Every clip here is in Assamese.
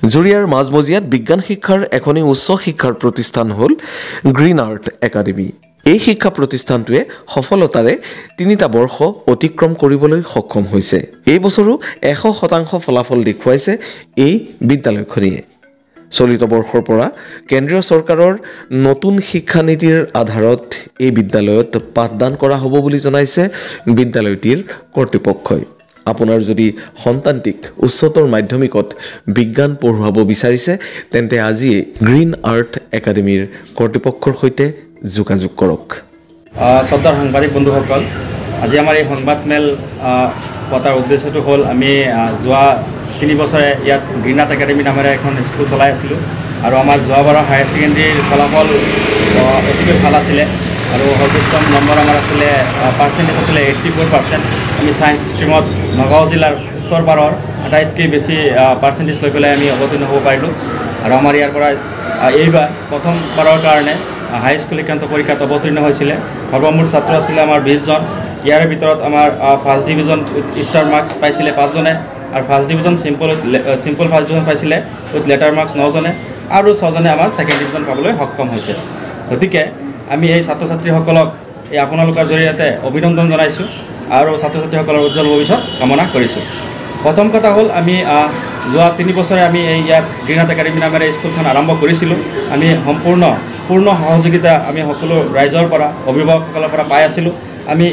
জুৰিয়াৰ মাজমজিয়াত বিজ্ঞান শিক্ষাৰ এখনি উচ্চ শিক্ষাৰ প্ৰতিষ্ঠান হ'ল গ্ৰীণ আৰ্ট একাডেমী। এই শিক্ষা প্ৰতিষ্ঠানটোৱে সফলতাৰে ৩টা বৰ্ষ অতিক্ৰম কৰিবলৈ সক্ষম হৈছে। এই বছৰো ১০০% ফলাফল দেখুৱাইছে এই বিদ্যালয়খনিয়ে। চলিত বৰ্ষৰ পৰা কেন্দ্ৰীয় চৰকাৰৰ নতুন শিক্ষানীতিৰ আধাৰত এই বিদ্যালয়ত পাঠদান কৰা হ'ব বুলি জনাইছে বিদ্যালয়টিৰ কৰ্তৃপক্ষই। আপোনাৰ যদি সন্তানটিক উচ্চতৰ মাধ্যমিকত বিজ্ঞান পঢ়ুৱাব বিচাৰিছে তেন্তে আজিয়ে গ্ৰীণ আৰ্ট একাডেমীৰ কৰ্তৃপক্ষৰ সৈতে যোগাযোগ কৰক। শ্ৰদ্ধাৰ সাংবাদিক বন্ধুসকল, আজি আমাৰ এই সংবাদমেল পতাৰ উদ্দেশ্যটো হ'ল আমি যোৱা ৩ বছৰে ইয়াত গ্ৰীণ আৰ্ট একাডেমী নামেৰে এখন স্কুল চলাই আছিলোঁ আৰু আমাৰ যোৱাবাৰৰ হায়াৰ ছেকেণ্ডেৰীৰ ফলাফল অতিকৈ ভাল আছিলে আৰু সৰ্বোত্তম নম্বৰ আমাৰ আছিলে পাৰ্চেণ্টেজ আছিলে 84%। আমি ছায়েন্স ষ্ট্ৰীমত নগাঁও জিলাৰ উত্তৰ পাৰৰ আটাইতকৈ বেছি পাৰ্চেণ্টেজ লৈ পেলাই আমি অৱতীৰ্ণ হ'ব পাৰিলোঁ আৰু আমাৰ ইয়াৰ পৰা এইবাৰ প্ৰথমবাৰৰ কাৰণে হাই স্কুল শিক্ষান্ত পৰীক্ষাত অৱতীৰ্ণ হৈছিলে। সৰ্বমুঠ ছাত্ৰ আছিলে আমাৰ 20 জন। ইয়াৰ ভিতৰত আমাৰ first division with star marks পাইছিলে 5 জনে আৰু first division simple first division পাইছিলে উইথ লেটাৰ মাৰ্কছ 9 জনে আৰু 6 জনে আমাৰ ছেকেণ্ড ডিভিজন পাবলৈ সক্ষম হৈছে। গতিকে আমি এই ছাত্ৰ ছাত্ৰীসকলক এই আপোনালোকৰ জৰিয়তে অভিনন্দন জনাইছোঁ আৰু ছাত্ৰ ছাত্ৰীসকলৰ উজ্জ্বল ভৱিষ্যত কামনা কৰিছোঁ। প্ৰথম কথা হ'ল আমি যোৱা 3 বছৰে আমি এই ইয়াত গ্ৰীণ আৰ্ট একাডেমী নামেৰে স্কুলখন আৰম্ভ কৰিছিলোঁ। আমি পূৰ্ণ সহযোগিতা আমি সকলো ৰাইজৰ পৰা অভিভাৱকসকলৰ পৰা পাই আছিলোঁ। আমি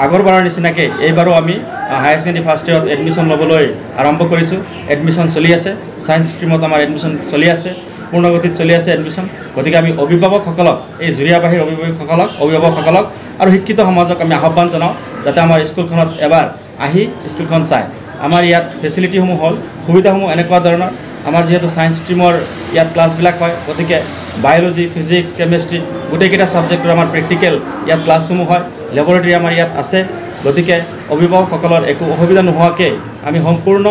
আগৰবাৰৰ নিচিনাকৈ এইবাৰো আমি হায়াৰ ছেকেণ্ডেৰী ফাৰ্ষ্ট ইয়েৰত এডমিশ্যন ল'বলৈ আৰম্ভ কৰিছোঁ। এডমিশ্যন চলি আছে, ছায়েন্স ষ্ট্ৰীমত আমাৰ এডমিশ্যন চলি আছে, পূৰ্ণগতিত চলি আছে এডমিশ্যন। গতিকে আমি অভিভাৱকসকলক, এই জুৰিয়াবাহীৰ অভিভাৱকসকলক আৰু শিক্ষিত সমাজক আমি আহ্বান জনাওঁ যাতে আমাৰ স্কুলখনত এবাৰ আহি স্কুলখন চায়। আমাৰ ইয়াত ফেচিলিটিসমূহ হ'ল, সুবিধাসমূহ এনেকুৱা ধৰণৰ, আমাৰ যিহেতু ছায়েন্স ষ্ট্ৰীমৰ ইয়াত ক্লাছবিলাক হয়, গতিকে বায়'লজি, ফিজিক্স, কেমেষ্ট্ৰি গোটেইকেইটা ছাবজেক্টৰ আমাৰ প্ৰেক্টিকেল ইয়াত ক্লাছসমূহ হয়। লেবৰেটৰী আমাৰ ইয়াত আছে। গতিকে অভিভাৱকসকলৰ একো অসুবিধা নোহোৱাকৈ আমি সম্পূৰ্ণ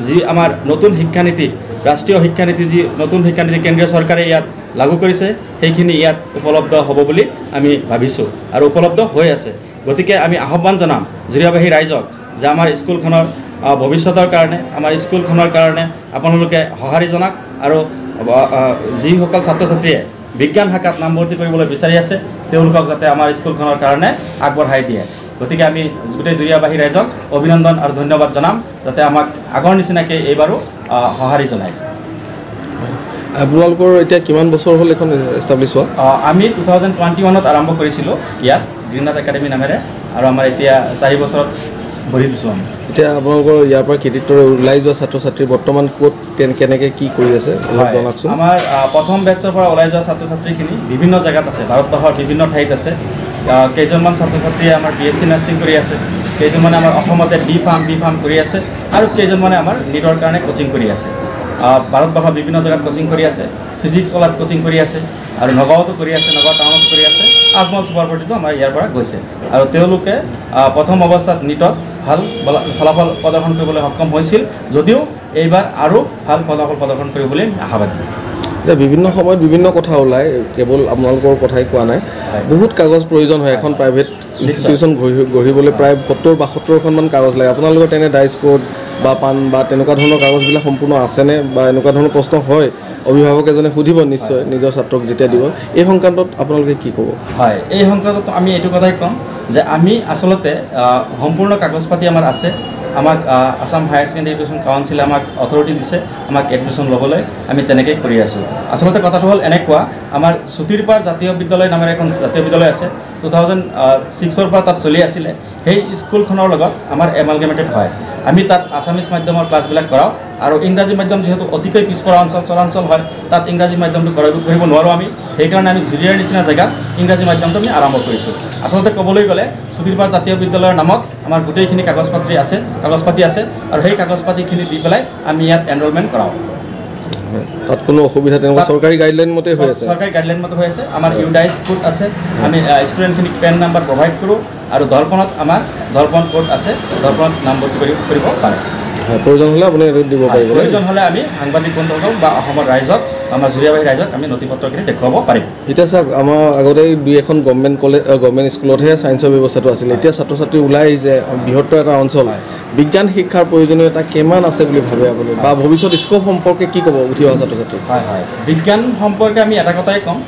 যি আমাৰ নতুন শিক্ষানীতি, ৰাষ্ট্ৰীয় শিক্ষানীতি, যি নতুন শিক্ষানীতি কেন্দ্ৰীয় চৰকাৰে ইয়াত লাগু কৰিছে সেইখিনি ইয়াত উপলব্ধ হ'ব বুলি আমি ভাবিছোঁ আৰু উপলব্ধ হৈ আছে। গতিকে আমি আহ্বান জনাম জুৰিয়াবাহী ৰাইজক যে আমাৰ স্কুলখনৰ ভৱিষ্যতৰ কাৰণে, আমাৰ স্কুলখনৰ কাৰণে আপোনালোকে সঁহাৰি জনাওক আৰু যিসকল ছাত্ৰ ছাত্ৰীয়ে বিজ্ঞান শাখাত নামভৰ্তি কৰিবলৈ বিচাৰি আছে তেওঁলোকক যাতে আমাৰ স্কুলখনৰ কাৰণে আগবঢ়াই দিয়ে। গতিকে আমি গোটেই জুৰিয়াবাহী ৰাইজক অভিনন্দন আৰু ধন্যবাদ জনাম যাতে আমাক আগৰ নিচিনাকৈ এইবাৰো সঁহাৰি জনায়। আপোনালোকৰ এতিয়া কিমান বছৰ হ'ল এখন এষ্টাব্লিছ হোৱা? আমি 2021ত আৰম্ভ কৰিছিলোঁ ইয়াত গ্ৰীণ আৰ্ট একাডেমী নামেৰে আৰু আমাৰ এতিয়া 4 বছৰত ভৰি দিছোঁ আমি। এতিয়া আপোনালোকৰ ইয়াৰ পৰা কৃতিত্বৰে ওলাই যোৱা ছাত্ৰ ছাত্ৰী বৰ্তমান ক'ত কেনেকৈ কি কৰি আছে জনাওকচোন। আমাৰ প্ৰথম বেটছৰ পৰা ওলাই যোৱা ছাত্ৰ ছাত্ৰীখিনি বিভিন্ন জেগাত আছে, ভাৰতবৰ্ষৰ বিভিন্ন ঠাইত আছে। কেইজনমান ছাত্ৰ ছাত্ৰীয়ে আমাৰ BSc নাৰ্ছিং কৰি আছে, কেইজনমানে আমাৰ অসমতে বি ফাৰ্ম কৰি আছে আৰু কেইজনমানে আমাৰ নীটৰ কাৰণে কোচিং কৰি আছে। ভাৰতবৰ্ষৰ বিভিন্ন জেগাত কোচিং কৰি আছে, ফিজিক্স কলাত কোচিং কৰি আছে আৰু নগাঁৱতো কৰি আছে, নগাঁও টাউনতো কৰি আছে। আজমল ছুপাৰপৰ্টিটো আমাৰ ইয়াৰ পৰা গৈছে আৰু তেওঁলোকে প্ৰথম অৱস্থাত নীটত ভাল ফলাফল প্ৰদৰ্শন কৰিবলৈ সক্ষম হৈছিল, যদিও এইবাৰ আৰু ভাল ফলাফল প্ৰদৰ্শন কৰিব বুলি আশাবাদী। এতিয়া বিভিন্ন সময়ত বিভিন্ন কথা ওলায়, কেৱল আপোনালোকৰ কথাই কোৱা নাই। বহুত কাগজ প্ৰয়োজন হয় এখন প্ৰাইভেট ইনষ্টিটিউশ্যন গঢ়িবলৈ। প্ৰায় 70-72খনমান কাগজ লাগে। আপোনালোকৰ তেনে ডাইচ কোড বা পান বা তেনেকুৱা ধৰণৰ কাগজবিলাক সম্পূৰ্ণ আছেনে বা এনেকুৱা ধৰণৰ প্ৰশ্ন হয় অভিভাৱক এজনে সুধিব নিশ্চয় নিজৰ ছাত্ৰক যেতিয়া দিব, এই সংক্ৰান্তত আপোনালোকে কি ক'ব? হয়, এই সংক্ৰান্তত আমি এইটো কথাই ক'ম যে আমি আচলতে সম্পূৰ্ণ কাগজ পাতি আমাৰ আছে। আমাক আসাম হায়াৰ ছেকেণ্ডেৰী এডুকেশ্যন কাউন্সিলে আমাক অথৰিটি দিছে আমাক এডমিশ্যন ল'বলৈ। আমি তেনেকৈ কৰি আছোঁ। আচলতে কথাটো হ'ল এনেকুৱা, আমাৰ চুটিৰপাৰ জাতীয় বিদ্যালয় নামেৰে এখন জাতীয় বিদ্যালয় আছে, 2006ৰ পৰা তাত চলি আছিলে। সেই স্কুলখনৰ লগত আমাৰ এমালগেমেটেড হয়। আমি তাত আছামিজ মাধ্যমৰ ক্লাছবিলাক কৰাওঁ আৰু ইংৰাজী মাধ্যম যিহেতু অতিকৈ পিছপৰা চৰাঞ্চল হয়, তাত ইংৰাজী মাধ্যমটো কৰিব নোৱাৰোঁ আমি। সেইকাৰণে আমি জুৰিয়াৰ নিচিনা জেগাত ইংৰাজী মাধ্যমটো আমি আৰম্ভ কৰিছোঁ। আচলতে ক'বলৈ গ'লে চুটিৰপাৰ জাতীয় বিদ্যালয়ৰ নামত আমাৰ গোটেইখিনি কাগজ পাতি আছে আৰু সেই কাগজ পাতিখিনি দি পেলাই আমি ইয়াত এনৰলমেণ্ট কৰাওঁ। তাত কোনো অসুবিধা তেনেকুৱা চৰকাৰী গাইডলাইন মতে হৈ আছে? চৰকাৰী গাইডলাইন মতে হৈ আছে। আমাৰ ইউডাইচ কোড আছে, আমি ষ্টুডেণ্টখিনিক পেন নাম্বাৰ প্ৰভাইড কৰোঁ আৰু দৰ্পণত আমাৰ দৰ্পণ কোড আছে, দৰ্পণত নামভৰ্তি কৰিব পাৰে। প্ৰয়োজন হ'লে আপুনি দিব পাৰিব প্ৰয়োজন হ'লে আমি সাংবাদিক বন্ধুসকল বা অসমৰ ৰাইজক আমাৰ জুৰিয়াবাহী ৰাইজক আমি নথিপত্ৰখিনি দেখুৱাব পাৰিম এতিয়া চাওক আমাৰ আগতে দুই এখন গভৰ্ণমেণ্ট স্কুলতহে ছায়েন্সৰ ব্যৱস্থাটো আছিলে এতিয়া ছাত্ৰ ছাত্ৰী ওলাই আহিছে বৃহত্তৰ এটা অঞ্চল বিজ্ঞান শিক্ষাৰ প্ৰয়োজনীয়তা কিমান আছে বুলি ভাবে আপুনি বা ভৱিষ্যত স্কোপ সম্পৰ্কে কি ক'ব উঠি অহা ছাত্ৰ ছাত্ৰী হয় বিজ্ঞান সম্পৰ্কে আমি এটা কথাই ক'ম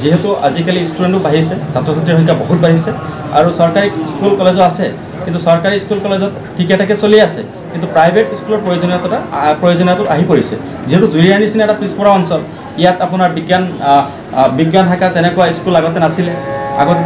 যিহেতু আজিকালি ষ্টুডেণ্টো বাঢ়িছে ছাত্ৰ ছাত্ৰীৰ সংখ্যা বহুত বাঢ়িছে আৰু চৰকাৰী স্কুল কলেজো আছে কিন্তু চৰকাৰী স্কুল কলেজত ঠিকে ঠাকে চলি আছে কিন্তু প্ৰাইভেট স্কুলৰ প্ৰয়োজনীয়তা আহি পৰিছে যিহেতু জুৰিয়াৰ নিচিনা এটা পিছপৰা অঞ্চল ইয়াত আপোনাৰ বিজ্ঞান শাখা তেনেকুৱা স্কুল আগতে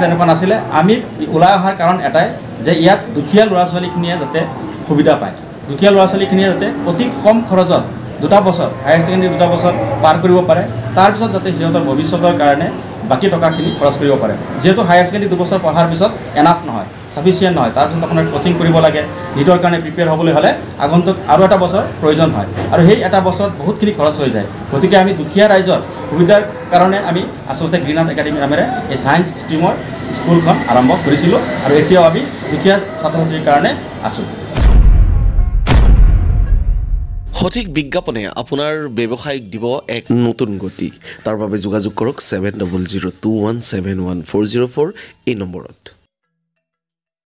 তেনেকুৱা নাছিলে আমি ওলাই অহাৰ কাৰণ এটাই যে ইয়াত দুখীয়া ল'ৰা ছোৱালীখিনিয়ে যাতে সুবিধা পায় দুখীয়া ল'ৰা ছোৱালীখিনিয়ে যাতে অতি কম খৰচত 2 বছৰ হায়াৰ ছেকেণ্ডেৰী 2 বছৰ পাৰ কৰিব পাৰে তাৰপিছত যাতে সিহঁতৰ ভৱিষ্যতৰ কাৰণে বাকী টকাখিনি খৰচ কৰিব পাৰে যেহেতু হায়াৰ ছেকেণ্ডেৰী 2 বছৰ পঢ়াৰ পিছত এনাফ নহয় সাফিচিয়েণ্ট নহয় তাৰপিছত আপোনাৰ কোচিং কৰিব লাগে নিটৰ কাৰণে প্ৰিপেয়াৰ হ'বলৈ হ'লে আগন্তুক আৰু এটা বছৰ প্ৰয়োজন হয় আৰু সেই এটা বছৰত বহুতখিনি খৰচ হৈ যায় গতিকে আমি দুখীয়া ৰাইজৰ সুবিধাৰ কাৰণে আমি আচলতে গ্ৰীণ আৰ্ট একাডেমি নামেৰে এই ছায়েন্স ষ্ট্ৰীমৰ স্কুলখন আৰম্ভ কৰিছিলোঁ আৰু এতিয়াও আমি দুখীয়া ছাত্ৰ ছাত্ৰীৰ কাৰণে আছোঁ সঠিক বিজ্ঞাপনে আপোনাৰ ব্যৱসায়িক দিব এক নতুন গতি তাৰ বাবে যোগাযোগ কৰক 7002171404 এই নম্বৰত